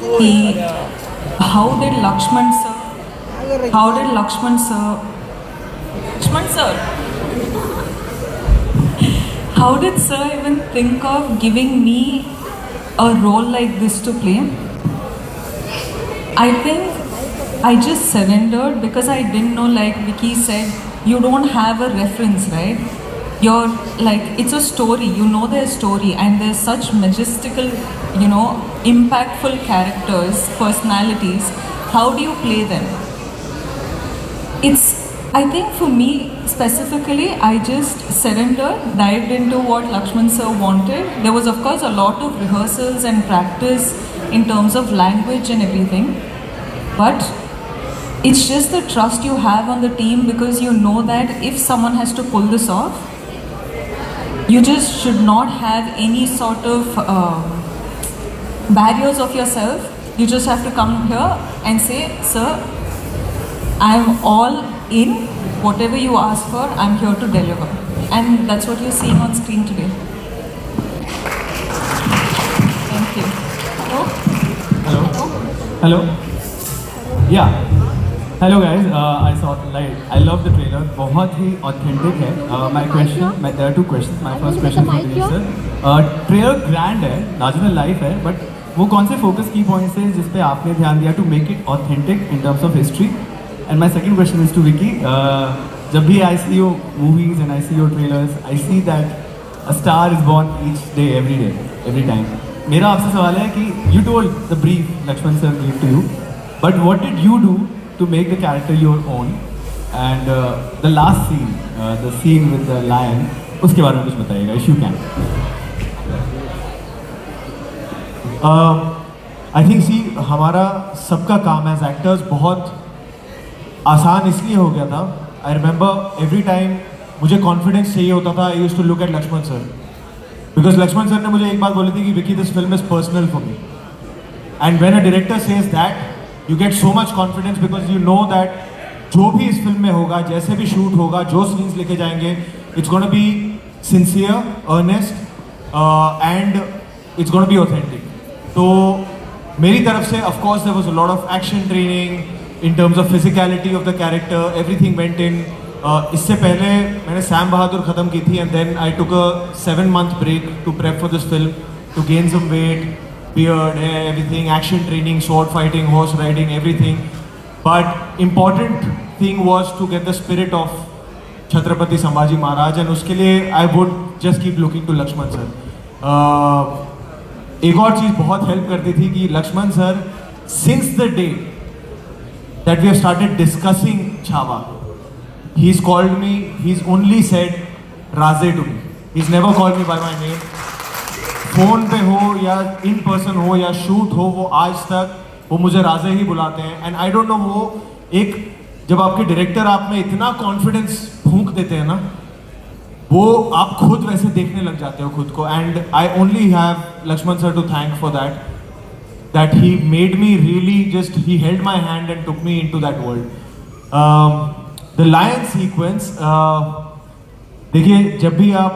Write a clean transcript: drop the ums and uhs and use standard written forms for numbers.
He, how did Lakshman sir, how did Lakshman sir, Lakshman sir, how did sir even think of giving me a role like this to play? I think I just surrendered because I didn't know, like Vicky said, you don't have a reference, right? You're like, it's a story, you know their story, and there's such majestical, impactful characters, personalities. How do you play them? I think for me specifically, I just surrendered, dived into what Lakshman sir wanted. There was of course a lot of rehearsals and practice in terms of language and everything. But it's just the trust you have on the team, because you know that if someone has to pull this off, you just should not have any sort of barriers of yourself. You just have to come here and say, sir, I'm all in. Whatever you ask for, I'm here to deliver. And that's what you're seeing on screen today. Thank you. Hello? Hello? Yeah. Hello guys, I love the trailer. बहुत ही authentic है. There are two questions. My first question for you sir. Trailer grand है, larger than life है, but वो कौन से focus key points हैं जिस पे आपने ध्यान दिया to make it authentic in terms of history? And my second question is to Vicky. जब भी I see your movies and I see your trailers, I see that a star is born each day, every time. मेरा आपसे सवाल है कि you told the brief Lakshman sir gave to you, but what did you do to make the character your own? And the last scene, the scene with the lion, उसके बारे में कुछ बताइएगा, if you can. I think हमारा सबका काम as actors बहुत आसान इसलिए हो गया था. I remember every time मुझे confidence चाहिए होता था, I used to look at Lakshman sir, because Lakshman sir ने मुझे एक बात बोली थी कि Vicky, this film is personal for me. And when a director says that, you get so much confidence because you know that जो भी इस फिल्म में होगा, जैसे भी शूट होगा, जो scenes लेके जाएंगे, it's going to be sincere, earnest, and it's going to be authentic. तो मेरी तरफ से, of course, there was a lot of action training in terms of physicality of the character. Everything went in. इससे पहले मैंने Sam बहादुर ख़त्म की थी, and then I took a 7-month break to prep for this film, to gain some weight, beard, hair, everything, action training, sword fighting, horse riding, everything. But important thing was to get the spirit of Chhatrapati Sambhaji Maharaj, and उसके लिए I would just keep looking to Lakshman sir. एक और चीज़ बहुत help करती थी कि Lakshman sir, since the day that we have started discussing Chhaava, he's called me, he's only said Raze to me. He's never called me by my name. Phone पे हो या in person हो या शूट हो, वो आज तक वो मुझे राजे ही बुलाते हैं. एंड आई डोंट नो, वो एक जब आपके डायरेक्टर आप में इतना कॉन्फिडेंस फूंक देते हैं ना, वो आप खुद वैसे देखने लग जाते हो खुद को. And I only have Lakshman sir to thank for that he made me really he held my hand and took me into that world. The lion sequence, देखिए जब भी आप